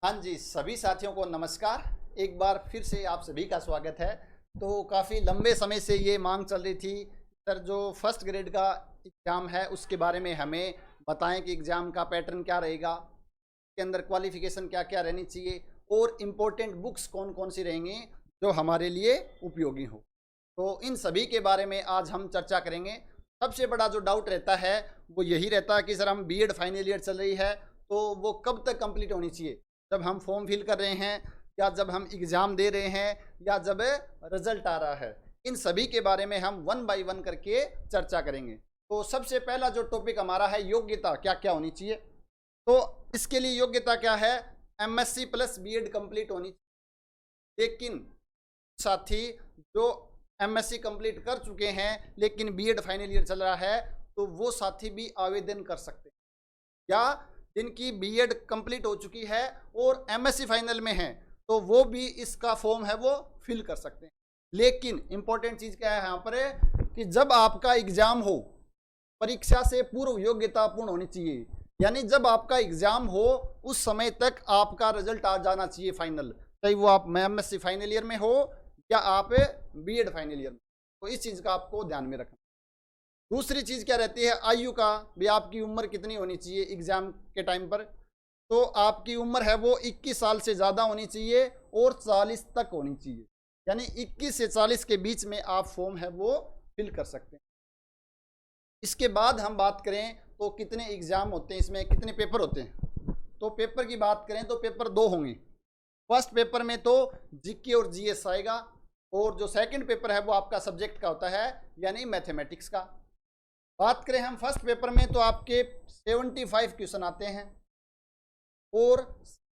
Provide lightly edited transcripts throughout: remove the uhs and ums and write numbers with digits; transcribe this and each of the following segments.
हाँ जी, सभी साथियों को नमस्कार। एक बार फिर से आप सभी का स्वागत है। तो काफ़ी लंबे समय से ये मांग चल रही थी, सर जो फर्स्ट ग्रेड का एग्ज़ाम है उसके बारे में हमें बताएं कि एग्ज़ाम का पैटर्न क्या रहेगा, के अंदर क्वालिफ़िकेशन क्या-क्या रहनी चाहिए और इम्पोर्टेंट बुक्स कौन-कौन सी रहेंगी जो हमारे लिए उपयोगी हो। तो इन सभी के बारे में आज हम चर्चा करेंगे। सबसे बड़ा जो डाउट रहता है वो यही रहता है कि सर हम बीएड फाइनल ईयर चल रही है तो वो कब तक कंप्लीट होनी चाहिए? जब हम फॉर्म फिल कर रहे हैं या जब हम एग्ज़ाम दे रहे हैं या जब रिजल्ट आ रहा है? इन सभी के बारे में हम वन बाय वन करके चर्चा करेंगे। तो सबसे पहला जो टॉपिक हमारा है योग्यता क्या-क्या होनी चाहिए? तो इसके लिए योग्यता क्या है? एमएससी प्लस बीएड कंप्लीट होनी चाहिए। लेकिन साथी जो एमएससी कंप्लीट कर चुके हैं लेकिन बीएड फाइनल ईयर चल रहा है तो वो साथी भी आवेदन कर सकते हैं, या जिनकी बीएड कंप्लीट हो चुकी है और एमएससी फाइनल में है तो वो भी इसका फॉर्म है वो फिल कर सकते हैं। लेकिन इंपॉर्टेंट चीज़ क्या है यहाँ पर कि जब आपका एग्ज़ाम हो, परीक्षा से पूर्व योग्यता पूर्ण होनी चाहिए, यानी जब आपका एग्ज़ाम हो उस समय तक आपका रिजल्ट आ जाना चाहिए फाइनल, चाहे वो आप एमएससी फाइनल ईयर में हो या आप बीएड फाइनल ईयर में। तो इस चीज़ का आपको ध्यान में रखना। दूसरी चीज़ क्या रहती है? आयु का भी, आपकी उम्र कितनी होनी चाहिए एग्ज़ाम के टाइम पर? तो आपकी उम्र है वो 21 साल से ज़्यादा होनी चाहिए और 40 तक होनी चाहिए, यानी 21 से 40 के बीच में आप फॉर्म है वो फिल कर सकते हैं। इसके बाद हम बात करें तो कितने एग्ज़ाम होते हैं, इसमें कितने पेपर होते हैं? तो पेपर की बात करें तो पेपर 2 होंगे। फर्स्ट पेपर में तो जीके और जीएस आएगा और जो सेकंड पेपर है वो आपका सब्जेक्ट का होता है, यानी मैथमेटिक्स का। बात करें हम फर्स्ट पेपर में तो आपके 75 क्वेश्चन आते हैं और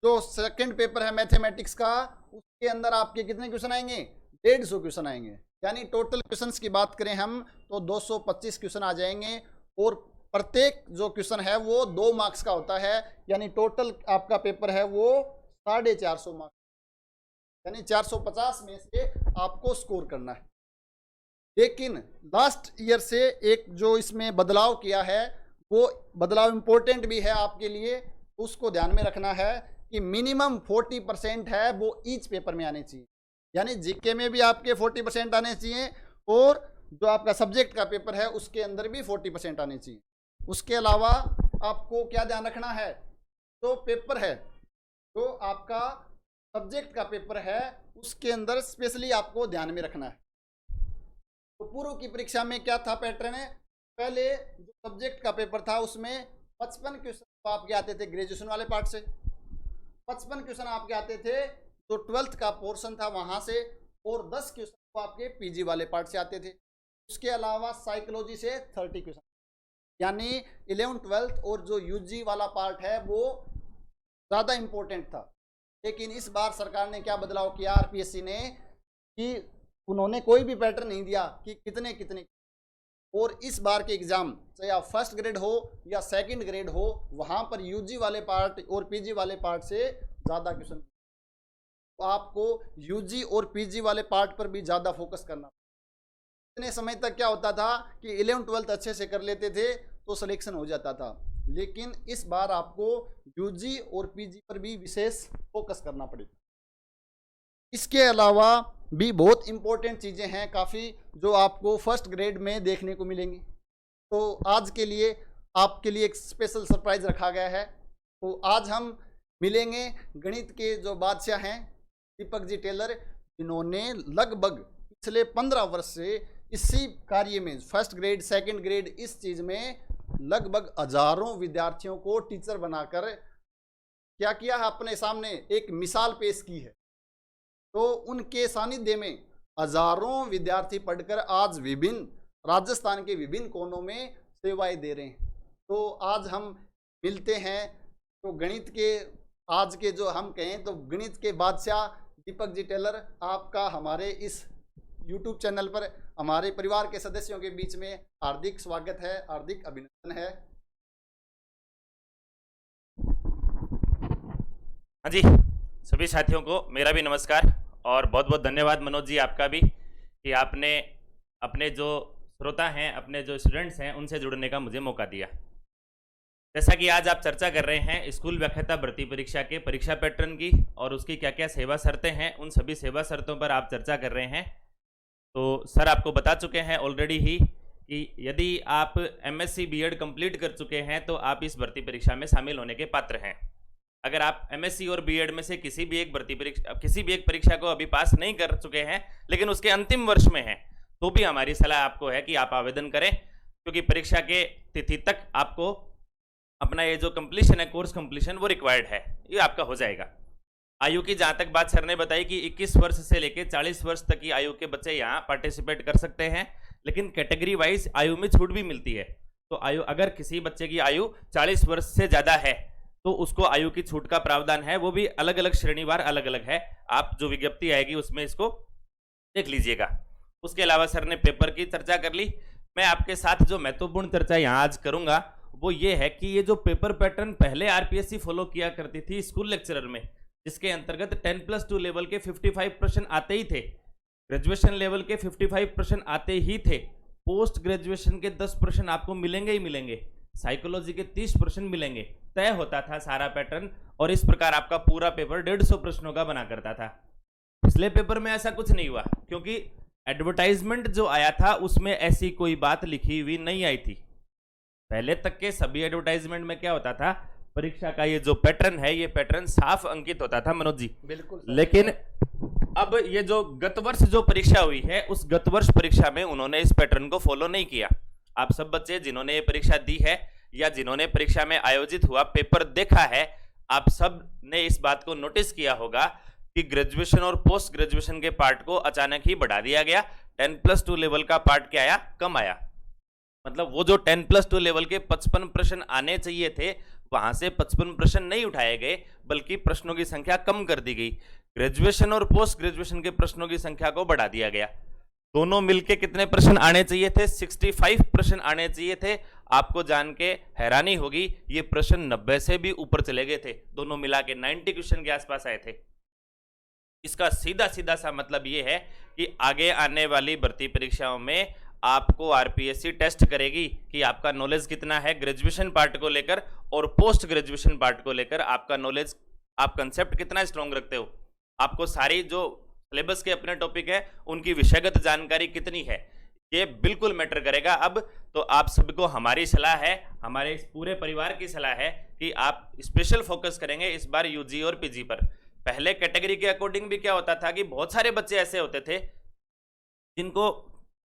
जो सेकंड पेपर है मैथमेटिक्स का उसके अंदर आपके कितने क्वेश्चन आएंगे? 150 क्वेश्चन आएंगे, यानी टोटल क्वेश्चंस की बात करें हम तो 225 क्वेश्चन आ जाएंगे और प्रत्येक जो क्वेश्चन है वो 2 मार्क्स का होता है, यानी टोटल आपका पेपर है वो 450 मार्क्स, यानी 450 में से आपको स्कोर करना है। लेकिन लास्ट ईयर से एक जो इसमें बदलाव किया है वो बदलाव इम्पोर्टेंट भी है आपके लिए, उसको ध्यान में रखना है कि मिनिमम 40% है वो ईच पेपर में आने चाहिए, यानी जीके में भी आपके 40% आने चाहिए और जो आपका सब्जेक्ट का पेपर है उसके अंदर भी 40% आने चाहिए। उसके अलावा आपको क्या ध्यान रखना है? तो पेपर है जो आपका सब्जेक्ट का पेपर है उसके अंदर स्पेशली आपको ध्यान में रखना है। तो पूर्व की परीक्षा में क्या था पैटर्न है? पहले जो सब्जेक्ट का पेपर था उसमें 55 क्वेश्चन आपके आते थे ग्रेजुएशन वाले पार्ट से, 55 क्वेश्चन आपके आते थे जो 12th का पोर्शन था वहां से, और 10 क्वेश्चन आपके पीजी वाले पार्ट से आते थे। उसके अलावा साइकोलॉजी से 30 क्वेश्चन, यानी 11th 12th और जो यूजी वाला पार्ट है वो ज़्यादा इंपॉर्टेंट था। लेकिन इस बार सरकार ने क्या बदलाव किया आरपीएससी ने कि उन्होंने कोई भी पैटर्न नहीं दिया कि कितने कितने, और इस बार के एग्ज़ाम चाहे आप फर्स्ट ग्रेड हो या सेकंड ग्रेड हो वहाँ पर यूजी वाले पार्ट और पीजी वाले पार्ट से ज़्यादा क्वेश्चन, तो आपको यूजी और पीजी वाले पार्ट पर भी ज़्यादा फोकस करना। इतने समय तक क्या होता था कि 11th 12th अच्छे से कर लेते थे तो सिलेक्शन हो जाता था, लेकिन इस बार आपको यूजी और पीजी पर भी विशेष फोकस करना पड़ेगा। इसके अलावा भी बहुत इंपॉर्टेंट चीज़ें हैं काफ़ी जो आपको फर्स्ट ग्रेड में देखने को मिलेंगी। तो आज के लिए आपके लिए एक स्पेशल सरप्राइज रखा गया है। तो आज हम मिलेंगे गणित के जो बादशाह हैं दीपक जी टेलर, जिन्होंने लगभग पिछले 15 वर्ष से इसी कार्य में फर्स्ट ग्रेड सेकंड ग्रेड इस चीज़ में लगभग हजारों विद्यार्थियों को टीचर बनाकर क्या किया है, अपने सामने एक मिसाल पेश की है। तो उनके सानिध्य में हजारों विद्यार्थी पढ़कर आज विभिन्न राजस्थान के विभिन्न कोनों में सेवाएं दे रहे हैं। तो आज हम मिलते हैं तो गणित के आज के जो हम कहें तो गणित के बादशाह दीपक जी टेलर, आपका हमारे इस YouTube चैनल पर हमारे परिवार के सदस्यों के बीच में हार्दिक स्वागत है, हार्दिक अभिनंदन है। हाँ जी, सभी साथियों को मेरा भी नमस्कार और बहुत बहुत धन्यवाद मनोज जी आपका भी कि आपने अपने जो श्रोता हैं, अपने जो स्टूडेंट्स हैं उनसे जुड़ने का मुझे मौका दिया। जैसा कि आज आप चर्चा कर रहे हैं स्कूल व्याख्याता भर्ती परीक्षा के परीक्षा पैटर्न की और उसकी क्या क्या सेवा शर्तें हैं, उन सभी सेवा शर्तों पर आप चर्चा कर रहे हैं। तो सर आपको बता चुके हैं ऑलरेडी ही कि यदि आप एमएससी बीएड कंप्लीट कर चुके हैं तो आप इस भर्ती परीक्षा में शामिल होने के पात्र हैं। अगर आप एमएससी और बीएड में से किसी भी एक परीक्षा को अभी पास नहीं कर चुके हैं लेकिन उसके अंतिम वर्ष में हैं, तो भी हमारी सलाह आपको है कि आप आवेदन करें, क्योंकि परीक्षा के तिथि तक आपको अपना ये जो कंप्लीशन है, कोर्स कंप्लीशन, वो रिक्वायर्ड है, ये आपका हो जाएगा। आयु की जहां तक बात सर ने बताई कि 21 वर्ष से लेकर 40 वर्ष तक की आयु के बच्चे यहाँ पार्टिसिपेट कर सकते हैं, लेकिन कैटेगरी वाइज आयु में छूट भी मिलती है। तो आयु, अगर किसी बच्चे की आयु 40 वर्ष से ज्यादा है तो उसको आयु की छूट का प्रावधान है, वो भी अलग अलग श्रेणीवार अलग अलग है। आप जो विज्ञप्ति आएगी उसमें इसको देख लीजिएगा। उसके अलावा सर ने पेपर की चर्चा कर ली। मैं आपके साथ जो महत्वपूर्ण चर्चा यहाँ आज करूंगा वो ये है कि ये जो पेपर पैटर्न पहले आरपीएससी फॉलो किया करती थी स्कूल लेक्चरर में, जिसके अंतर्गत 10+2 लेवल के 55 प्रश्न आते ही थे, ग्रेजुएशन लेवल के 55 प्रश्न आते ही थे, पोस्ट ग्रेजुएशन के 10 प्रश्न आपको मिलेंगे ही मिलेंगे, साइकोलॉजी के 30 प्रश्न मिलेंगे, तय होता था सारा पैटर्न। और इस प्रकार आपका पूरा पेपर 150 प्रश्नों का बना करता था। पिछले पेपर में ऐसा कुछ नहीं हुआ, क्योंकि एडवर्टाइजमेंट जो आया था उसमें ऐसी कोई बात लिखी हुई नहीं आई थी। पहले तक के सभी एडवर्टाइजमेंट में क्या होता था, परीक्षा का ये जो पैटर्न है, ये पैटर्न साफ अंकित होता था मनोज जी। बिल्कुल। लेकिन अब ये जो गत वर्ष जो परीक्षा हुई है, उस गत वर्ष परीक्षा में उन्होंने इस पैटर्न को फॉलो नहीं किया। आप सब बच्चे जिन्होंने ये परीक्षा दी है या जिन्होंने परीक्षा में आयोजित हुआ पेपर देखा है, आप सब ने इस बात को नोटिस किया होगा कि ग्रेजुएशन और पोस्ट ग्रेजुएशन के पार्ट को अचानक ही बढ़ा दिया गया। 10+2 लेवल का पार्ट क्या आया, कम आया। मतलब वो जो 10+2 लेवल के 55 प्रश्न आने चाहिए थे, वहां से 55 प्रश्न नहीं उठाए गए, बल्कि प्रश्नों की संख्या कम कर दी गई। ग्रेजुएशन और पोस्ट ग्रेजुएशन के प्रश्नों की संख्या को बढ़ा दिया गया। दोनों मिलके कितने प्रश्न आने चाहिए थे, 65 प्रश्न आने चाहिए थे। आपको जान के हैरानी होगी, ये प्रश्न 90 से भी ऊपर चले गए थे। दोनों मिला के 90 क्वेश्चन के आसपास आए थे। इसका सीधा सीधा सा मतलब ये है कि आगे आने वाली भर्ती परीक्षाओं में आपको आरपीएससी टेस्ट करेगी कि आपका नॉलेज कितना है ग्रेजुएशन पार्ट को लेकर और पोस्ट ग्रेजुएशन पार्ट को लेकर। आपका नॉलेज, आप कंसेप्ट कितना स्ट्रॉन्ग रखते हो, आपको सारी जो सिलेबस के अपने टॉपिक है उनकी विषयगत जानकारी कितनी है, ये बिल्कुल मैटर करेगा। अब तो आप सबको हमारी सलाह है, हमारे इस पूरे परिवार की सलाह है कि आप स्पेशल फोकस करेंगे इस बार यूजी और पीजी पर। पहले कैटेगरी के अकॉर्डिंग भी क्या होता था कि बहुत सारे बच्चे ऐसे होते थे जिनको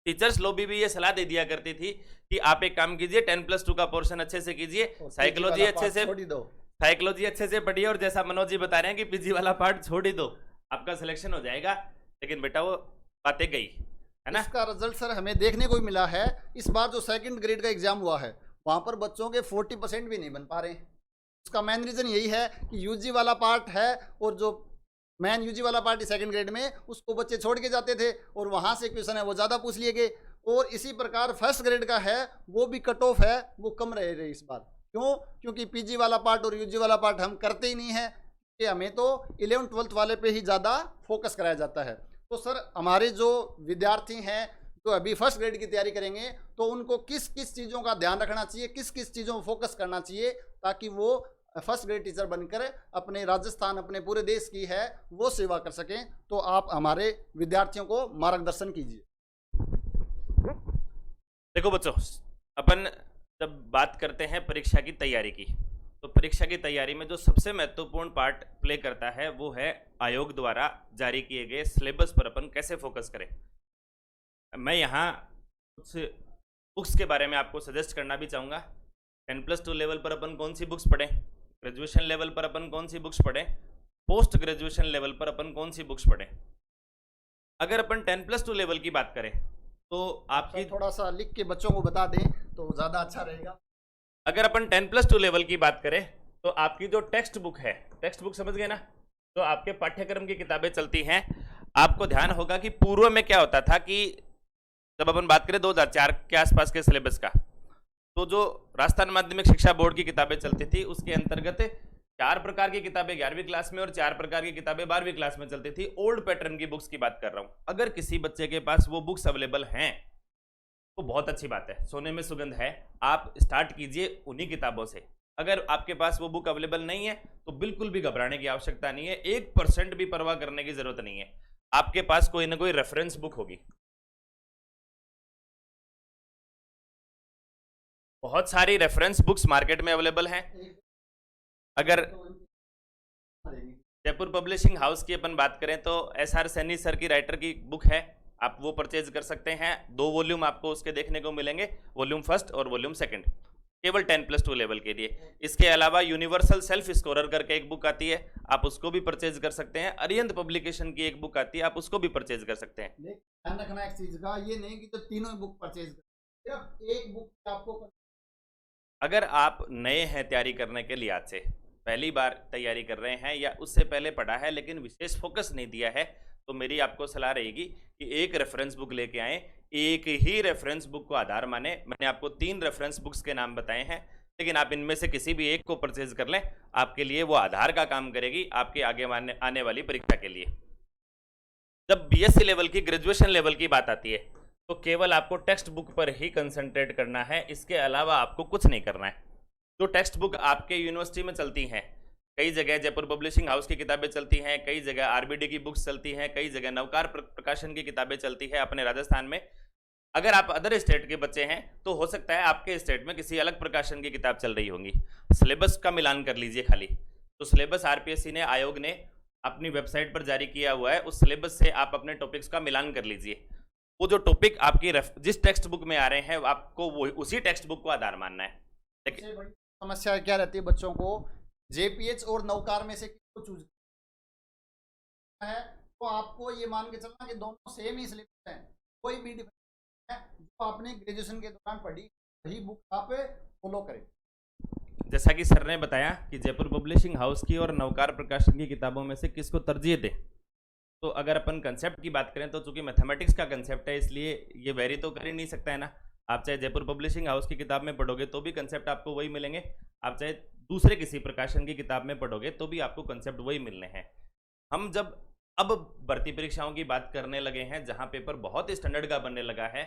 टीचर्स लॉबी भी ये सलाह दे दिया करती थी कि आप एक काम कीजिए, 10+2 का पोर्शन अच्छे से कीजिए, साइकोलॉजी अच्छे से पढ़िए, और जैसा मनोज जी बता रहे हैं कि पीजी वाला पार्ट छोड़ ही दो, आपका सिलेक्शन हो जाएगा। लेकिन बेटा वो बातें गई है ना। इसका रिजल्ट सर हमें देखने को मिला है, इस बार जो सेकंड ग्रेड का एग्जाम हुआ है वहां पर बच्चों के 40% भी नहीं बन पा रहे हैं। उसका मेन रीजन यही है कि यूजी वाला पार्ट है और जो मैन यूजी वाला पार्ट सेकंड ग्रेड में उसको बच्चे छोड़ के जाते थे और वहां से क्वेश्चन है वो ज़्यादा पूछ लिए गए। और इसी प्रकार फर्स्ट ग्रेड का है वो भी कट ऑफ है, वो कम रहे इस बार। क्यों? क्योंकि पीजी वाला पार्ट और यूजी वाला पार्ट हम करते ही नहीं है, कि हमें तो 11th-12th वाले पे ही ज़्यादा फोकस कराया जाता है। तो सर हमारे जो विद्यार्थी हैं जो अभी फर्स्ट ग्रेड की तैयारी करेंगे, तो उनको किस किस चीज़ों का ध्यान रखना चाहिए, किस किस चीज़ों पर फोकस करना चाहिए, ताकि वो फर्स्ट ग्रेड टीचर बनकर अपने राजस्थान, अपने पूरे देश की है वो सेवा कर सकें। तो आप हमारे विद्यार्थियों को मार्गदर्शन कीजिए। देखो बच्चों, अपन जब बात करते हैं परीक्षा की तैयारी की, तो परीक्षा की तैयारी में जो सबसे महत्वपूर्ण पार्ट प्ले करता है वो है आयोग द्वारा जारी किए गए सिलेबस पर अपन कैसे फोकस करें। मैं यहाँ कुछ बुक्स के बारे में आपको सजेस्ट करना भी चाहूँगा। 10+2 लेवल पर अपन कौन सी बुक्स पढ़ें, ग्रेजुएशन लेवल पर अपन कौन सी बुक्स पढ़ें, पोस्ट ग्रेजुएशन लेवल पर अपन कौन सी बुक्स पढ़ें। अगर अपन 10+2 लेवल की बात करें तो आपकी थोड़ा सा लिख के बच्चों को बता दें तो ज़्यादा अच्छा रहेगा। अगर अपन 10+2 लेवल की बात करें तो आपकी जो टेक्स्ट बुक है, टेक्स्ट बुक समझ गए ना, तो आपके पाठ्यक्रम की किताबें चलती हैं। आपको ध्यान होगा कि पूर्व में क्या होता था कि जब अपन बात करें 2004 के आसपास के सिलेबस का, तो जो राजस्थान माध्यमिक शिक्षा बोर्ड की किताबें चलती थी उसके अंतर्गत 4 प्रकार की किताबें 11वीं क्लास में और 4 प्रकार की किताबें 12वीं क्लास में चलती थी। ओल्ड पैटर्न की बुक्स की बात कर रहा हूं। अगर किसी बच्चे के पास वो बुक्स अवेलेबल हैं तो बहुत अच्छी बात है, सोने में सुगंध है। आप स्टार्ट कीजिए उन्हीं किताबों से, अगर आपके पास वो बुक अवेलेबल नहीं है तो बिल्कुल भी घबराने की आवश्यकता नहीं है, 1% भी परवाह करने की जरूरत नहीं है। आपके पास कोई ना कोई रेफरेंस बुक होगी। बहुत सारी रेफरेंस बुक्स मार्केट में अवेलेबल हैं। अगर जयपुर पब्लिशिंग हाउस की अपन बात करें तो SR सैनी सर की राइटर की बुक है, आप वो परचेज कर सकते हैं। 2 वॉल्यूम आपको उसके देखने को मिलेंगे, वॉल्यूम फर्स्ट और वॉल्यूम सेकंड, केवल 10+2 लेवल के लिए। इसके अलावा यूनिवर्सल सेल्फ स्कोरर करके एक बुक आती है, आप उसको भी परचेज कर सकते हैं। अरिहंत पब्लिकेशन की एक बुक आती है, आप उसको भी परचेज कर सकते हैं। ध्यान रखना एक चीज का, ये नहीं कि तो तीनों बुक परचेज कर, सिर्फ एक बुक आपको। अगर आप नए हैं तैयारी करने के लिहाज से, पहली बार तैयारी कर रहे हैं या उससे पहले पढ़ा है लेकिन विशेष फोकस नहीं दिया है, तो मेरी आपको सलाह रहेगी कि एक रेफरेंस बुक लेके आएं। एक ही रेफरेंस बुक को आधार माने। मैंने आपको 3 रेफरेंस बुक्स के नाम बताए हैं, लेकिन आप इनमें से किसी भी एक को परचेज कर लें, आपके लिए वो आधार का काम करेगी आपके आगे आने वाली परीक्षा के लिए। जब BSc लेवल की, ग्रेजुएशन लेवल की बात आती है तो केवल आपको टेक्स्ट बुक पर ही कंसंट्रेट करना है, इसके अलावा आपको कुछ नहीं करना है। जो टेक्स्ट बुक आपके यूनिवर्सिटी में चलती हैं, कई जगह जयपुर पब्लिशिंग हाउस की किताबें चलती हैं, कई जगह RBD की बुक्स चलती हैं, कई जगह नवकार प्रकाशन की किताबें चलती है अपने राजस्थान में। अगर आप अदर स्टेट के बच्चे हैं तो हो सकता है आपके स्टेट में किसी अलग प्रकाशन की किताब चल रही होंगी। सिलेबस का मिलान कर लीजिए खाली। तो सिलेबस RPSC ने, आयोग ने अपनी वेबसाइट पर जारी किया हुआ है, उस सिलेबस से आप अपने टॉपिक्स का मिलान कर लीजिए। वो जो टॉपिक आपकी जिस टेक्स्ट बुक में आ रहे हैं आपको वो उसी टेक्स्ट बुक को आधार मानना है। सबसे बड़ी समस्या क्या रहती है बच्चों को, JPH और नवकार में से किसको चूज है, तो आपको ये मान के चलना कि दोनों सेम ही सिलेबस है, कोई भी डिफरेंस है। जो आपने ग्रेजुएशन के दौरान पढ़ी वही बुक आप फॉलो करें। जैसा कि सर ने बताया कि जयपुर पब्लिशिंग हाउस की और नवकार प्रकाशन की किताबों में से किसको तरजीह दें, तो अगर अपन कंसेप्ट की बात करें तो चूंकि मैथमेटिक्स का कंसेप्ट है इसलिए ये वेरी तो कर ही नहीं सकता है ना। आप चाहे जयपुर पब्लिशिंग हाउस की किताब में पढ़ोगे तो भी कंसेप्ट आपको वही मिलेंगे, आप चाहे दूसरे किसी प्रकाशन की किताब में पढ़ोगे तो भी आपको कंसेप्ट वही मिलने हैं। हम जब अब भर्ती परीक्षाओं की बात करने लगे हैं जहां पेपर बहुत ही स्टैंडर्ड का बनने लगा है,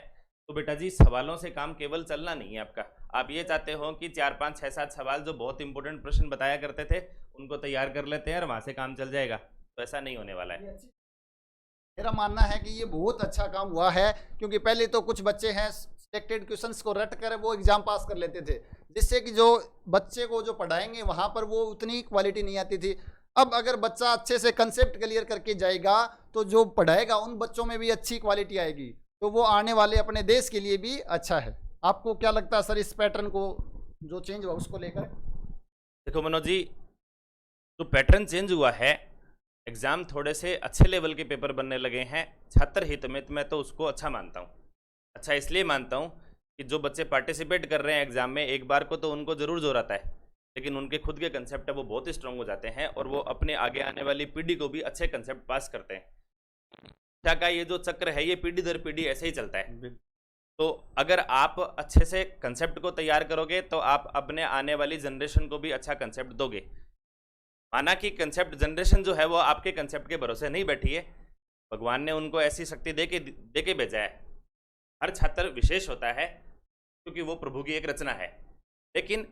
तो बेटा जी सवालों से काम केवल चलना नहीं है आपका। आप ये चाहते हो कि 4, 5, 6, 7 सवाल जो बहुत इंपॉर्टेंट प्रश्न बताया करते थे उनको तैयार कर लेते हैं और वहां से काम चल जाएगा, तो ऐसा नहीं होने वाला है। मेरा मानना है कि ये बहुत अच्छा काम हुआ है, क्योंकि पहले तो कुछ बच्चे हैं सिलेक्टेड क्वेश्चंस को रट कर वो एग्जाम पास कर लेते थे, जिससे कि जो बच्चे को जो पढ़ाएंगे वहाँ पर वो उतनी क्वालिटी नहीं आती थी। अब अगर बच्चा अच्छे से कंसेप्ट क्लियर करके जाएगा तो जो पढ़ाएगा उन बच्चों में भी अच्छी क्वालिटी आएगी, तो वो आने वाले अपने देश के लिए भी अच्छा है। आपको क्या लगता है सर इस पैटर्न को जो चेंज हुआ उसको लेकर? देखो मनोज जी, जो पैटर्न चेंज हुआ है, एग्ज़ाम थोड़े से अच्छे लेवल के पेपर बनने लगे हैं छात्र हित में, मैं तो उसको अच्छा मानता हूँ। अच्छा इसलिए मानता हूँ कि जो बच्चे पार्टिसिपेट कर रहे हैं एग्ज़ाम में, एक बार को तो उनको ज़रूर जोर आता है, लेकिन उनके खुद के कंसेप्ट है वो बहुत ही स्ट्रांग हो जाते हैं और वो अपने आगे आने वाली पीढ़ी को भी अच्छे कंसेप्ट पास करते हैं। शिक्षा का ये जो चक्र है ये पीढ़ी दर पीढ़ी ऐसे ही चलता है। तो अगर आप अच्छे से कंसेप्ट को तैयार करोगे तो आप अपने आने वाली जनरेशन को भी अच्छा कंसेप्ट दोगे। माना कि कंसेप्ट जनरेशन जो है वो आपके कंसेप्ट के भरोसे नहीं बैठी है, भगवान ने उनको ऐसी शक्ति दे के भेजा है। हर छात्र विशेष होता है क्योंकि वो प्रभु की एक रचना है, लेकिन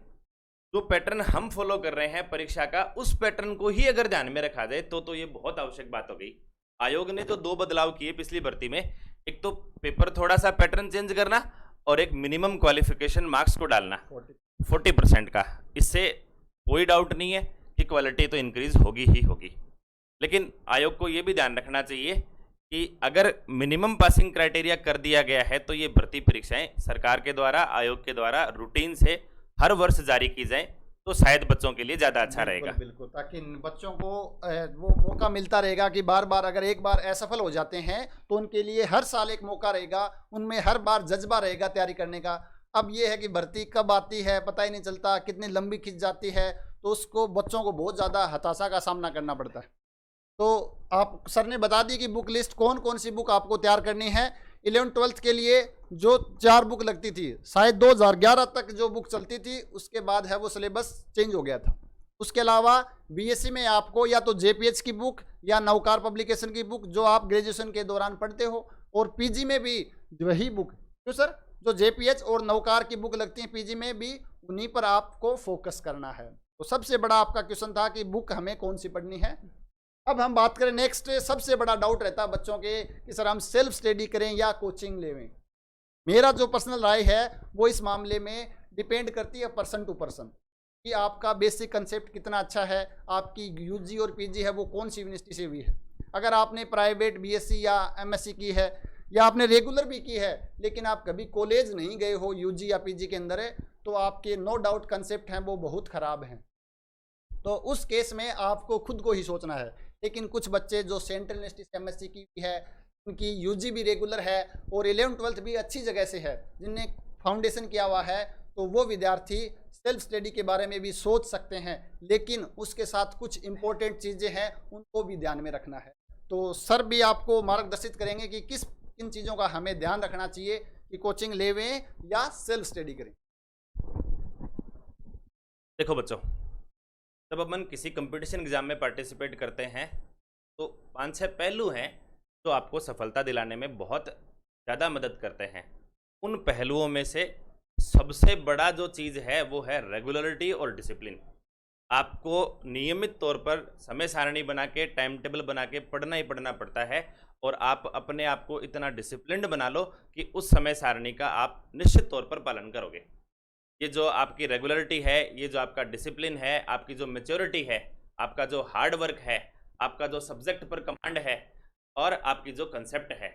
जो पैटर्न हम फॉलो कर रहे हैं परीक्षा का, उस पैटर्न को ही अगर ध्यान में रखा जाए तो ये बहुत आवश्यक बात हो गई। आयोग ने जो 2 बदलाव किए पिछली भर्ती में, एक तो पेपर थोड़ा सा पैटर्न चेंज करना और एक मिनिमम क्वालिफिकेशन मार्क्स को डालना 40% का। इससे कोई डाउट नहीं है कि क्वालिटी तो इंक्रीज होगी ही होगी, लेकिन आयोग को ये भी ध्यान रखना चाहिए कि अगर मिनिमम पासिंग क्राइटेरिया कर दिया गया है तो ये भर्ती परीक्षाएं सरकार के द्वारा, आयोग के द्वारा रूटीन से हर वर्ष जारी की जाए तो शायद बच्चों के लिए ज़्यादा अच्छा रहेगा। बिल्कुल, ताकि बच्चों को वो मौका मिलता रहेगा कि बार बार अगर एक बार असफल हो जाते हैं तो उनके लिए हर साल एक मौका रहेगा, उनमें हर बार जज्बा रहेगा तैयारी करने का। अब ये है कि भर्ती कब आती है पता ही नहीं चलता, कितनी लंबी खिंच जाती है, तो उसको बच्चों को बहुत ज़्यादा हताशा का सामना करना पड़ता है। तो आप सर ने बता दी कि बुक लिस्ट कौन कौन सी बुक आपको तैयार करनी है। 11th-12th के लिए जो 4 बुक लगती थी, शायद 2011 तक जो बुक चलती थी, उसके बाद है वो सिलेबस चेंज हो गया था। उसके अलावा BSc में आपको या तो JPH की बुक या नवकार पब्लिकेशन की बुक जो आप ग्रेजुएशन के दौरान पढ़ते हो, और PG में भी वही बुक, क्यों सर, जो जेपीएच और नौकार की बुक लगती है पीजी में भी, उन्हीं पर आपको फोकस करना है। तो सबसे बड़ा आपका क्वेश्चन था कि बुक हमें कौन सी पढ़नी है। अब हम बात करें नेक्स्ट, सबसे बड़ा डाउट रहता है बच्चों के कि सर हम सेल्फ स्टडी करें या कोचिंग लेवें। मेरा जो पर्सनल राय है वो इस मामले में डिपेंड करती है पर्सन टू पर्सन, कि आपका बेसिक कंसेप्ट कितना अच्छा है, आपकी यूजी और पीजी है वो कौन सी यूनिवर्सिटी से हुई है। अगर आपने प्राइवेट बीएससी या एमएससी की है, या आपने रेगुलर भी की है लेकिन आप कभी कॉलेज नहीं गए हो यूजी या पीजी के अंदर है, तो आपके नो डाउट कंसेप्ट हैं वो बहुत ख़राब हैं। तो उस केस में आपको खुद को ही सोचना है। लेकिन कुछ बच्चे जो सेंट्रल यूनिवर्सिटी से एमएससी की है, उनकी यूजी भी रेगुलर है और 11th-12th भी अच्छी जगह से है, जिनने फाउंडेशन किया हुआ है, तो वो विद्यार्थी सेल्फ स्टडी के बारे में भी सोच सकते हैं। लेकिन उसके साथ कुछ इंपॉर्टेंट चीज़ें हैं, उनको भी ध्यान में रखना है। तो सर भी आपको मार्गदर्शित करेंगे कि किन चीज़ों का हमें ध्यान रखना चाहिए कि कोचिंग लेवें या सेल्फ स्टडी करें। देखो बच्चों, जब अपन किसी कंपटीशन एग्जाम में पार्टिसिपेट करते हैं तो 5-6 पहलू हैं जो आपको सफलता दिलाने में बहुत ज़्यादा मदद करते हैं। उन पहलुओं में से सबसे बड़ा जो चीज़ है वो है रेगुलरिटी और डिसिप्लिन। आपको नियमित तौर पर समय सारणी बना के, टाइम टेबल बना के पढ़ना ही पढ़ना पड़ता है, और आप अपने आप को इतना डिसिप्लिन्ड बना लो कि उस समय सारणी का आप निश्चित तौर पर पालन करोगे। ये जो आपकी रेगुलरिटी है, ये जो आपका डिसिप्लिन है, आपकी जो मैच्योरिटी है, आपका जो हार्ड वर्क है, आपका जो सब्जेक्ट पर कमांड है, और आपकी जो कंसेप्ट है,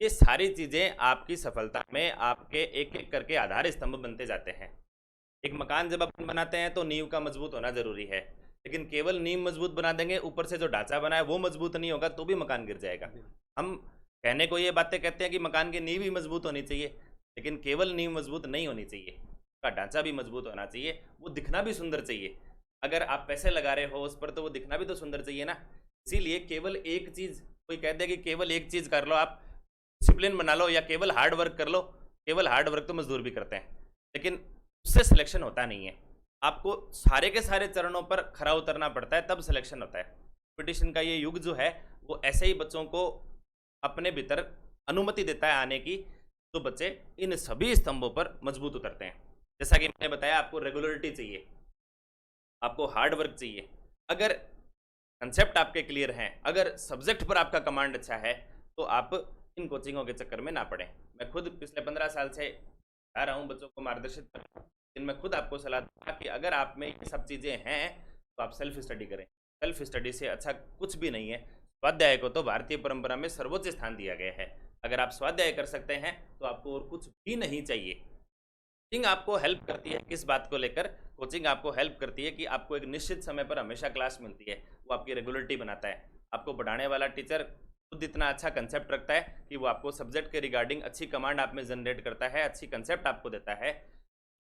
ये सारी चीज़ें आपकी सफलता में आपके एक एक करके आधार स्तंभ बनते जाते हैं। एक मकान जब अपन बनाते हैं तो नींव का मजबूत होना ज़रूरी है, लेकिन केवल नींव मजबूत बना देंगे, ऊपर से जो ढांचा बना है वो मजबूत नहीं होगा तो भी मकान गिर जाएगा। हम कहने को ये बातें कहते हैं कि मकान की नींव भी मजबूत होनी चाहिए, लेकिन केवल नींव मजबूत नहीं होनी चाहिए, का ढांचा भी मजबूत होना चाहिए, वो दिखना भी सुंदर चाहिए। अगर आप पैसे लगा रहे हो उस पर तो वो दिखना भी तो सुंदर चाहिए ना। इसीलिए केवल एक चीज़, कोई कहते हैं कि केवल एक चीज़ कर लो, आप डिसिप्लिन बना लो या केवल हार्ड वर्क कर लो। केवल हार्ड वर्क तो मजदूर भी करते हैं, लेकिन उससे सिलेक्शन होता नहीं है। आपको सारे के सारे चरणों पर खरा उतरना पड़ता है, तब सिलेक्शन होता है। कंपटीशन का ये युग जो है वो ऐसे ही बच्चों को अपने भीतर अनुमति देता है आने की, तो बच्चे इन सभी स्तंभों पर मजबूत उतरते हैं। जैसा कि मैंने बताया, आपको रेगुलरिटी चाहिए, आपको हार्ड वर्क चाहिए। अगर कंसेप्ट आपके क्लियर हैं, अगर सब्जेक्ट पर आपका कमांड अच्छा है, तो आप इन कोचिंगों के चक्कर में ना पड़ें। मैं खुद पिछले 15 साल से आ रहा हूँ बच्चों को मार्गदर्शित कर, लेकिन मैं खुद आपको सलाह दूंगा कि अगर आप में ये सब चीज़ें हैं तो आप सेल्फ स्टडी करें। सेल्फ स्टडी से अच्छा कुछ भी नहीं है। स्वाध्याय को तो भारतीय परंपरा में सर्वोच्च स्थान दिया गया है। अगर आप स्वाध्याय कर सकते हैं तो आपको और कुछ भी नहीं चाहिए। कोचिंग आपको हेल्प करती है किस बात को लेकर? कोचिंग आपको हेल्प करती है कि आपको एक निश्चित समय पर हमेशा क्लास मिलती है, वो आपकी रेगुलरिटी बनाता है। आपको पढ़ाने वाला टीचर खुद इतना अच्छा कंसेप्ट रखता है कि वो आपको सब्जेक्ट के रिगार्डिंग अच्छी कमांड आप में जनरेट करता है, अच्छी कंसेप्ट आपको देता है।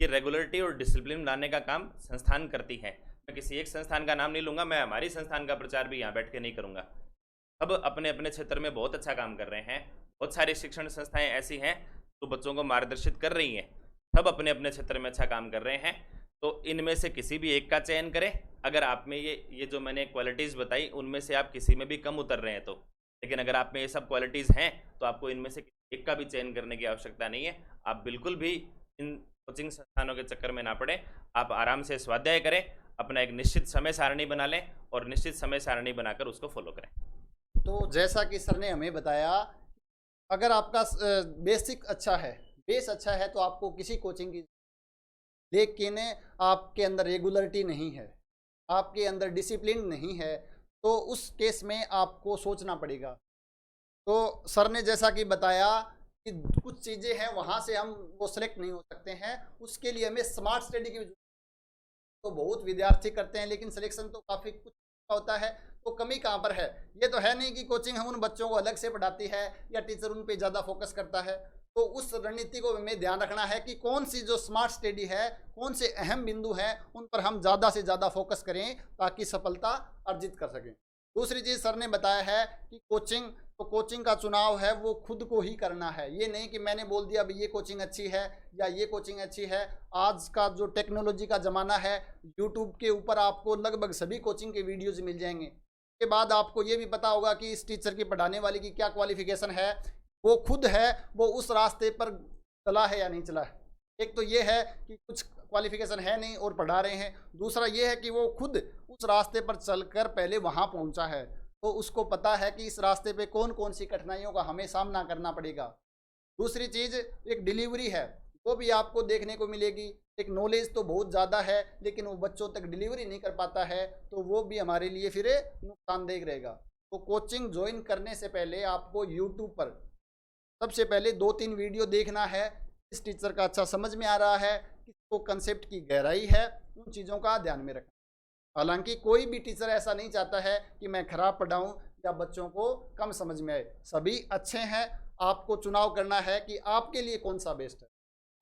कि रेगुलरिटी और डिसिप्लिन लाने का काम संस्थान करती है। मैं किसी एक संस्थान का नाम नहीं लूँगा, मैं हमारी संस्थान का प्रचार भी यहाँ बैठ के नहीं करूँगा। अब अपने अपने क्षेत्र में बहुत अच्छा काम कर रहे हैं। बहुत सारी शिक्षण संस्थाएं ऐसी हैं जो बच्चों को मार्गदर्शित कर रही हैं, सब अपने अपने क्षेत्र में अच्छा काम कर रहे हैं। तो इनमें से किसी भी एक का चयन करें। अगर आप में ये जो मैंने क्वालिटीज़ बताई उनमें से आप किसी में भी कम उतर रहे हैं तो, लेकिन अगर आप में ये सब क्वालिटीज़ हैं तो आपको इनमें से एक का भी चयन करने की आवश्यकता नहीं है। आप बिल्कुल भी इन कोचिंग संस्थानों के चक्कर में ना पड़े। आप आराम से स्वाध्याय करें, अपना एक निश्चित समय सारणी बना लें और निश्चित समय सारणी बनाकर उसको फॉलो करें। तो जैसा कि सर ने हमें बताया, अगर आपका बेसिक अच्छा है, बेस अच्छा है, तो आपको किसी कोचिंग की, लेकिन आपके अंदर रेगुलरिटी नहीं है, आपके अंदर डिसिप्लिन नहीं है, तो उस केस में आपको सोचना पड़ेगा। तो सर ने जैसा कि बताया कि कुछ चीज़ें हैं वहाँ से हम वो सेलेक्ट नहीं हो सकते हैं, उसके लिए हमें स्मार्ट स्टडी की, तो बहुत विद्यार्थी करते हैं लेकिन सिलेक्शन तो काफ़ी कुछ होता है। तो कमी कहाँ पर है? ये तो है नहीं कि कोचिंग हम उन बच्चों को अलग से पढ़ाती है या टीचर उन पे ज़्यादा फोकस करता है। तो उस रणनीति को हमें ध्यान रखना है कि कौन सी जो स्मार्ट स्टडी है, कौन से अहम बिंदु हैं, उन पर हम ज़्यादा से ज़्यादा फोकस करें ताकि सफलता अर्जित कर सकें। दूसरी चीज़ सर ने बताया है कि कोचिंग का चुनाव है वो खुद को ही करना है। ये नहीं कि मैंने बोल दिया भाई ये कोचिंग अच्छी है या ये कोचिंग अच्छी है। आज का जो टेक्नोलॉजी का ज़माना है, यूट्यूब के ऊपर आपको लगभग सभी कोचिंग के वीडियोज़ मिल जाएंगे। के बाद आपको ये भी पता होगा कि इस टीचर की पढ़ाने वाले की क्या क्वालिफिकेशन है। वो खुद है, वो उस रास्ते पर चला है या नहीं चला है। एक तो ये है कि कुछ क्वालिफिकेशन है नहीं और पढ़ा रहे हैं, दूसरा ये है कि वो खुद उस रास्ते पर चलकर पहले वहाँ पहुँचा है, तो उसको पता है कि इस रास्ते पे कौन कौन सी कठिनाइयों का हमें सामना करना पड़ेगा। दूसरी चीज़ एक डिलीवरी है, वो भी आपको देखने को मिलेगी। एक नॉलेज तो बहुत ज़्यादा है लेकिन वो बच्चों तक डिलीवरी नहीं कर पाता है, तो वो भी हमारे लिए फिर नुकसानदेह रहेगा। तो कोचिंग ज्वाइन करने से पहले आपको यूट्यूब पर सबसे पहले 2-3 वीडियो देखना है, इस टीचर का अच्छा समझ में आ रहा है, किसको कंसेप्ट की गहराई है, उन चीज़ों का ध्यान में रखना। हालांकि कोई भी टीचर ऐसा नहीं चाहता है कि मैं खराब पढ़ाऊं या बच्चों को कम समझ में आए, सभी अच्छे हैं। आपको चुनाव करना है कि आपके लिए कौन सा बेस्ट है,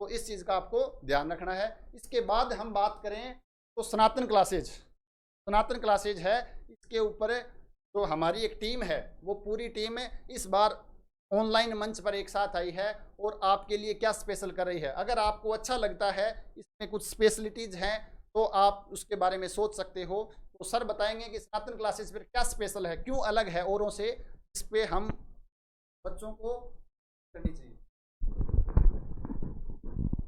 तो इस चीज़ का आपको ध्यान रखना है। इसके बाद हम बात करें तो सनातन क्लासेज है, इसके ऊपर जो हमारी एक टीम है वो पूरी टीम इस बार ऑनलाइन मंच पर एक साथ आई है और आपके लिए क्या स्पेशल कर रही है। अगर आपको अच्छा लगता है, इसमें कुछ स्पेशलिटीज़ हैं तो आप उसके बारे में सोच सकते हो। तो सर बताएंगे कि सनातन क्लासेस पर क्या स्पेशल है, क्यों अलग है औरों से, इस पर हम बच्चों को करनी चाहिए।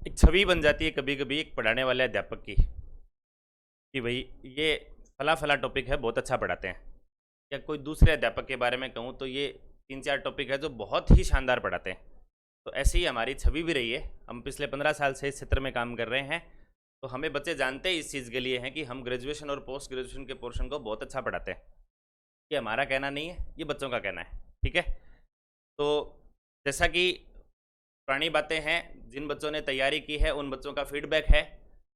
एक छवि बन जाती है कभी कभी एक पढ़ाने वाले अध्यापक की कि भाई ये फला फला टॉपिक है, बहुत अच्छा पढ़ाते हैं। या कोई दूसरे अध्यापक के बारे में कहूँ तो ये 3-4 टॉपिक है जो बहुत ही शानदार पढ़ाते हैं। तो ऐसी ही हमारी छवि भी रही है। हम पिछले 15 साल से इस क्षेत्र में काम कर रहे हैं, तो हमें बच्चे जानते ही इस चीज़ के लिए हैं कि हम ग्रेजुएशन और पोस्ट ग्रेजुएशन के पोर्शन को बहुत अच्छा पढ़ाते हैं। ये हमारा कहना नहीं है, ये बच्चों का कहना है, ठीक है। तो जैसा कि पुरानी बातें हैं, जिन बच्चों ने तैयारी की है उन बच्चों का फीडबैक है,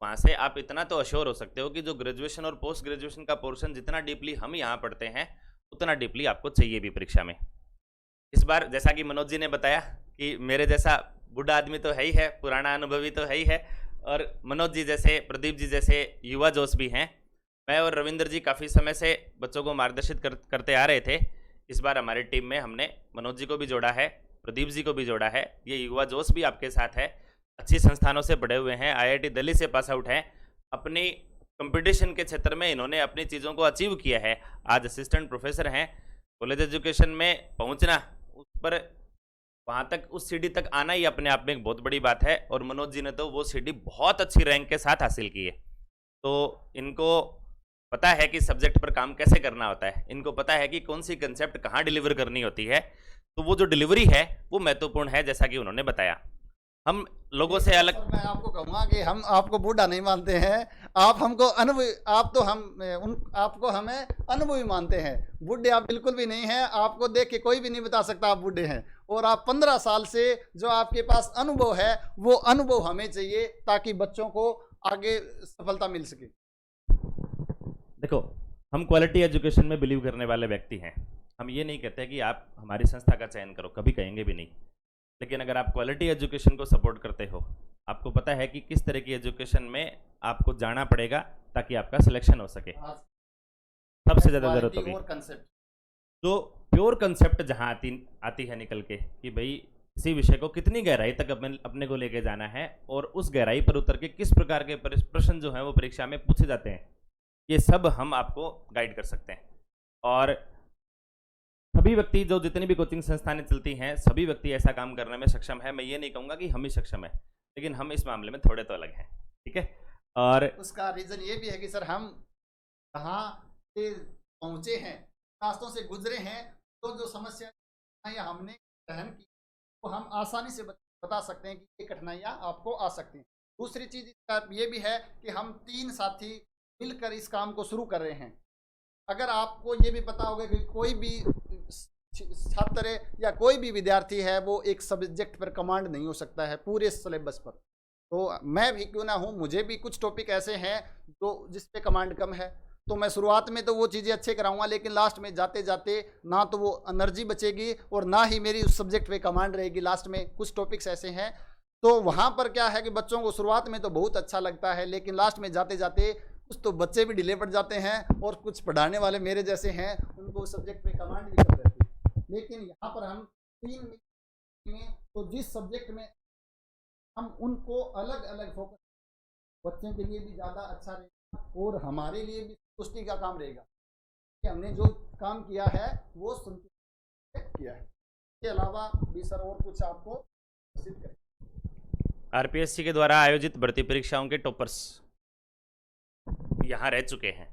वहाँ से आप इतना तो अश्योर हो सकते हो कि जो ग्रेजुएशन और पोस्ट ग्रेजुएशन का पोर्शन जितना डीपली हम यहाँ पढ़ते हैं उतना डीपली आपको चाहिए भी परीक्षा में। इस बार जैसा कि मनोज जी ने बताया कि मेरे जैसा बूढ़ा आदमी तो है ही है, पुराना अनुभवी तो है ही है, और मनोज जी जैसे, प्रदीप जी जैसे युवा जोश भी हैं। मैं और रविंद्र जी काफ़ी समय से बच्चों को मार्गदर्शित करते आ रहे थे। इस बार हमारी टीम में हमने मनोज जी को भी जोड़ा है, प्रदीप जी को भी जोड़ा है। ये युवा जोश भी आपके साथ है, अच्छी संस्थानों से पढ़े हुए हैं, IIT दिल्ली से पास आउट हैं। अपनी कंपटीशन के क्षेत्र में इन्होंने अपनी चीज़ों को अचीव किया है, आज असिस्टेंट प्रोफेसर हैं। कॉलेज एजुकेशन में पहुंचना, उस पर वहाँ तक, उस सीढ़ी तक आना ही अपने आप में एक बहुत बड़ी बात है, और मनोज जी ने तो वो सीढ़ी बहुत अच्छी रैंक के साथ हासिल की है। तो इनको पता है कि सब्जेक्ट पर काम कैसे करना होता है, इनको पता है कि कौन सी कंसेप्ट कहाँ डिलीवर करनी होती है। तो वो जो डिलीवरी है वो महत्वपूर्ण है, जैसा कि उन्होंने बताया। हम लोगों से अलग, मैं आपको कहूँगा कि हम आपको बूढ़ा नहीं मानते हैं, आप हमको अनुभवी, आप तो आपको हमें अनुभवी मानते हैं। बूढ़े आप बिल्कुल भी नहीं हैं, आपको देख के कोई भी नहीं बता सकता आप बूढ़े हैं। और आप 15 साल से जो आपके पास अनुभव है वो अनुभव हमें चाहिए ताकि बच्चों को आगे सफलता मिल सके। देखो, हम क्वालिटी एजुकेशन में बिलीव करने वाले व्यक्ति हैं। हम ये नहीं कहते कि आप हमारी संस्था का चयन करो, कभी कहेंगे भी नहीं। लेकिन अगर आप क्वालिटी एजुकेशन को सपोर्ट करते हो, आपको पता है कि किस तरह की एजुकेशन में आपको जाना पड़ेगा ताकि आपका सिलेक्शन हो सके, सबसे ज़्यादा जरूरत होगी। तो प्योर कंसेप्ट जहाँ आती है निकल के कि भाई किसी विषय को कितनी गहराई तक अपने को लेके जाना है, और उस गहराई पर उतर के किस प्रकार के प्रश्न जो है वो परीक्षा में पूछे जाते हैं, ये सब हम आपको गाइड कर सकते हैं। और सभी व्यक्ति, जो जितनी भी कोचिंग संस्थानें चलती हैं, सभी व्यक्ति ऐसा काम करने में सक्षम है। मैं ये नहीं कहूँगा कि हम ही सक्षम है, लेकिन हम इस मामले में थोड़े तो अलग हैं, ठीक है। और उसका रीज़न ये भी है कि सर हम कहाँ से पहुँचे हैं, रास्तों से गुजरे हैं, तो जो समस्या या हमने सहन की तो हम आसानी से बता सकते हैं कि ये कठिनाइयाँ आपको आ सकती हैं। दूसरी चीज़ इसका ये भी है कि हम 3 साथी मिलकर इस काम को शुरू कर रहे हैं। अगर आपको ये भी पता होगा कि कोई भी छात्र या कोई भी विद्यार्थी है वो एक सब्जेक्ट पर कमांड नहीं हो सकता है पूरे सिलेबस पर। तो मैं भी क्यों ना हूँ, मुझे भी कुछ टॉपिक ऐसे हैं जो जिस पे कमांड कम है, तो मैं शुरुआत में तो वो चीज़ें अच्छे कराऊंगा, लेकिन लास्ट में जाते जाते ना तो वो एनर्जी बचेगी और ना ही मेरी उस सब्जेक्ट पे कमांड रहेगी। लास्ट में कुछ टॉपिक्स ऐसे हैं, तो वहाँ पर क्या है कि बच्चों को शुरुआत में तो बहुत अच्छा लगता है, लेकिन लास्ट में जाते जाते कुछ तो बच्चे भी ढीले पड़ जाते हैं और कुछ पढ़ाने वाले मेरे जैसे हैं उनको सब्जेक्ट पे कमांड भी कर रहती है। लेकिन यहाँ पर हम 3 में तो जिस सब्जेक्ट में हम उनको अलग अलग फोकस, बच्चे के लिए भी ज़्यादा अच्छा रहेगा और हमारे लिए भी संतुष्टि का काम रहेगा कि हमने जो काम किया है वो संतुष्टि किया है। इसके अलावा भी सर और कुछ आपको सिद्ध करें। आरपीएससी के द्वारा आयोजित भर्ती परीक्षाओं के टॉपर्स यहाँ रह चुके हैं।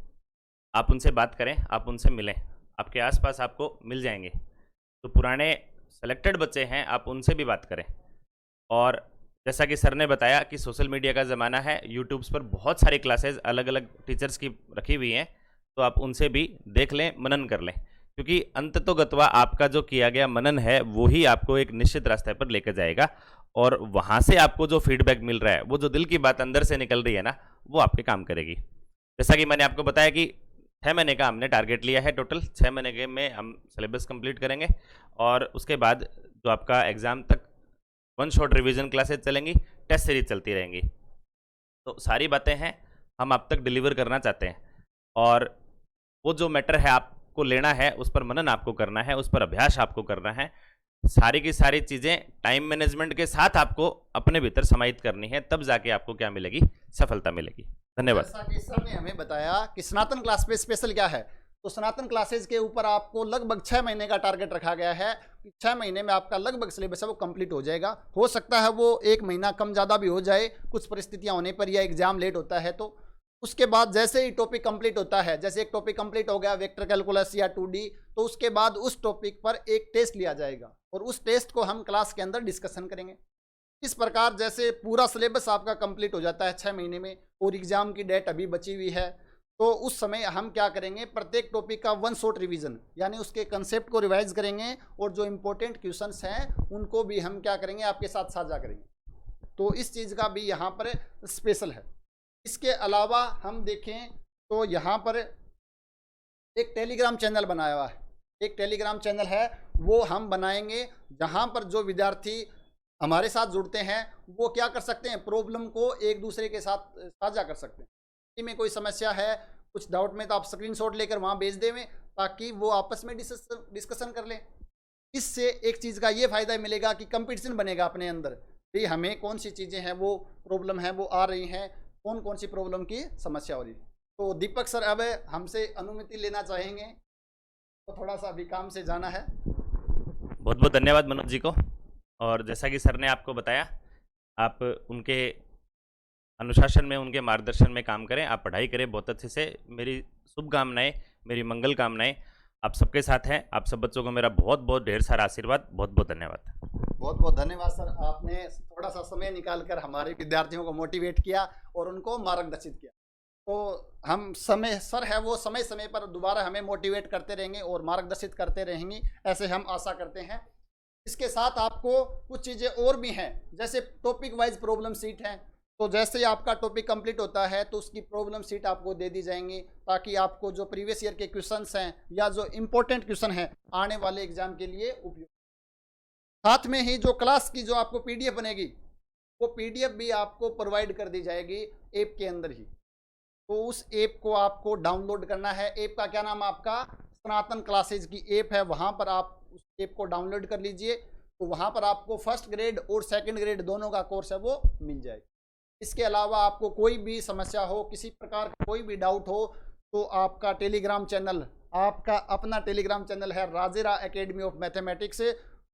आप उनसे बात करें, आप उनसे मिलें, आपके आसपास आपको मिल जाएंगे। तो पुराने सेलेक्टेड बच्चे हैं, आप उनसे भी बात करें। और जैसा कि सर ने बताया कि सोशल मीडिया का ज़माना है, यूट्यूब्स पर बहुत सारी क्लासेस अलग अलग टीचर्स की रखी हुई हैं, तो आप उनसे भी देख लें, मनन कर लें, क्योंकि अंततोगत्वा आपका जो किया गया मनन है वो ही आपको एक निश्चित रास्ते पर लेकर जाएगा। और वहाँ से आपको जो फीडबैक मिल रहा है, वो जो दिल की बात अंदर से निकल रही है ना, वो आपके काम करेगी। जैसा कि मैंने आपको बताया कि 6 महीने का हमने टारगेट लिया है। टोटल 6 महीने के में हम सिलेबस कंप्लीट करेंगे और उसके बाद जो आपका एग्ज़ाम तक वन शॉट रिवीजन क्लासेस चलेंगी, टेस्ट सीरीज चलती रहेंगी। तो सारी बातें हैं हम आप तक डिलीवर करना चाहते हैं, और वो जो मैटर है आपको लेना है, उस पर मनन आपको करना है, उस पर अभ्यास आपको करना है। सारी की सारी चीज़ें टाइम मैनेजमेंट के साथ आपको अपने भीतर समाहित करनी है, तब जाके आपको क्या मिलेगी, सफलता मिलेगी। धन्यवाद। जैसा कि सर ने हमें बताया कि सनातन क्लास पे स्पेशल क्या है, तो सनातन क्लासेज के ऊपर आपको लगभग 6 महीने का टारगेट रखा गया है कि 6 महीने में आपका लगभग सिलेबस है वो कंप्लीट हो जाएगा। हो सकता है वो 1 महीना कम ज़्यादा भी हो जाए कुछ परिस्थितियां होने पर, या एग्जाम लेट होता है तो। उसके बाद जैसे ही टॉपिक कंप्लीट होता है, जैसे एक टॉपिक कंप्लीट हो गया वेक्टर कैलकुलस या 2D, तो उसके बाद उस टॉपिक पर एक टेस्ट लिया जाएगा और उस टेस्ट को हम क्लास के अंदर डिस्कशन करेंगे। इस प्रकार जैसे पूरा सिलेबस आपका कंप्लीट हो जाता है 6 महीने में, और एग्जाम की डेट अभी बची हुई है, तो उस समय हम क्या करेंगे, प्रत्येक टॉपिक का वन शॉट रिवीजन, यानी उसके कंसेप्ट को रिवाइज करेंगे और जो इम्पोर्टेंट क्वेश्चंस हैं उनको भी हम क्या करेंगे, आपके साथ साझा करेंगे। तो इस चीज़ का भी यहाँ पर स्पेशल है। इसके अलावा हम देखें तो यहाँ पर एक टेलीग्राम चैनल बनाया हुआ है, एक टेलीग्राम चैनल है वो हम बनाएंगे, जहाँ पर जो विद्यार्थी हमारे साथ जुड़ते हैं वो क्या कर सकते हैं, प्रॉब्लम को एक दूसरे के साथ साझा कर सकते हैं। किसी में कोई समस्या है, कुछ डाउट में, तो आप स्क्रीनशॉट लेकर वहाँ भेज देवें ताकि वो आपस में डिस्कशन कर लें। इससे एक चीज़ का ये फ़ायदा मिलेगा कि कंपटीशन बनेगा अपने अंदर, कि हमें कौन सी चीज़ें हैं वो प्रॉब्लम है वो आ रही हैं, कौन सी प्रॉब्लम की समस्या हो रही है। तो दीपक सर अब हमसे अनुमति लेना चाहेंगे, तो थोड़ा सा अभी काम से जाना है। बहुत बहुत धन्यवाद मनोज जी को। और जैसा कि सर ने आपको बताया, आप उनके अनुशासन में, उनके मार्गदर्शन में काम करें, आप पढ़ाई करें बहुत अच्छे से। मेरी शुभकामनाएं, मेरी मंगल कामनाएं आप सबके साथ हैं। आप सब बच्चों को मेरा बहुत बहुत ढेर सारा आशीर्वाद। बहुत बहुत धन्यवाद। बहुत बहुत धन्यवाद सर, आपने थोड़ा सा समय निकालकर हमारे विद्यार्थियों को मोटिवेट किया और उनको मार्गदर्शित किया। तो हम समय सर है वो समय समय पर दोबारा हमें मोटिवेट करते रहेंगे और मार्गदर्शित करते रहेंगे, ऐसे हम आशा करते हैं। इसके साथ आपको कुछ चीज़ें और भी हैं, जैसे टॉपिक वाइज प्रॉब्लम सीट है, तो जैसे ही आपका टॉपिक कंप्लीट होता है तो उसकी प्रॉब्लम सीट आपको दे दी जाएंगी, ताकि आपको जो प्रीवियस ईयर के क्वेश्चंस हैं या जो इम्पोर्टेंट क्वेश्चन हैं आने वाले एग्जाम के लिए उपयोग। साथ में ही जो क्लास की जो आपको PDF बनेगी, वो PDF भी आपको प्रोवाइड कर दी जाएगी ऐप के अंदर ही। तो उस ऐप को आपको डाउनलोड करना है। ऐप का क्या नाम, आपका सनातन क्लासेज की ऐप है, वहाँ पर आप उस ऐप को डाउनलोड कर लीजिए। तो वहाँ पर आपको फर्स्ट ग्रेड और सेकंड ग्रेड दोनों का कोर्स है वो मिल जाएगा। इसके अलावा आपको कोई भी समस्या हो, किसी प्रकार का कोई भी डाउट हो, तो आपका टेलीग्राम चैनल, आपका अपना टेलीग्राम चैनल है राजेरा एकेडमी ऑफ मैथमेटिक्स,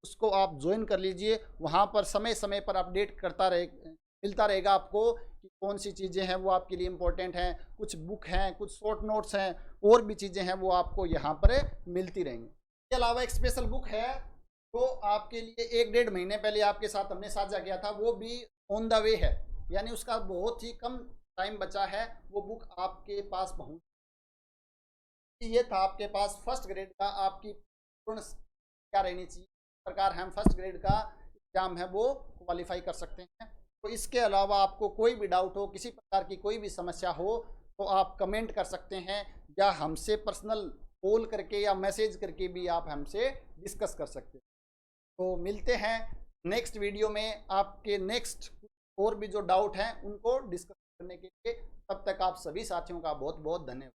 उसको आप ज्वाइन कर लीजिए। वहाँ पर समय समय पर अपडेट मिलता रहेगा आपको कि कौन सी चीज़ें हैं वो आपके लिए इम्पोर्टेंट हैं, कुछ बुक हैं, कुछ शॉर्ट नोट्स हैं, और भी चीज़ें हैं वो आपको यहाँ पर मिलती रहेंगी। इसके अलावा एक स्पेशल बुक है तो आपके लिए 1-1.5 महीने पहले आपके साथ हमने साझा किया था, वो भी ऑन द वे है, यानी उसका बहुत ही कम टाइम बचा है, वो बुक आपके पास पहुँच। ये था आपके पास फर्स्ट ग्रेड का आपकी पूर्ण क्या रहनी चाहिए, प्रकार हम फर्स्ट ग्रेड का एग्जाम है वो क्वालिफाई कर सकते हैं। तो इसके अलावा आपको कोई भी डाउट हो, किसी प्रकार की कोई भी समस्या हो, तो आप कमेंट कर सकते हैं, या हमसे पर्सनल कॉल करके या मैसेज करके भी आप हमसे डिस्कस कर सकते हैं। तो मिलते हैं नेक्स्ट वीडियो में, आपके नेक्स्ट और भी जो डाउट हैं उनको डिस्कस करने के लिए। तब तक आप सभी साथियों का बहुत बहुत धन्यवाद।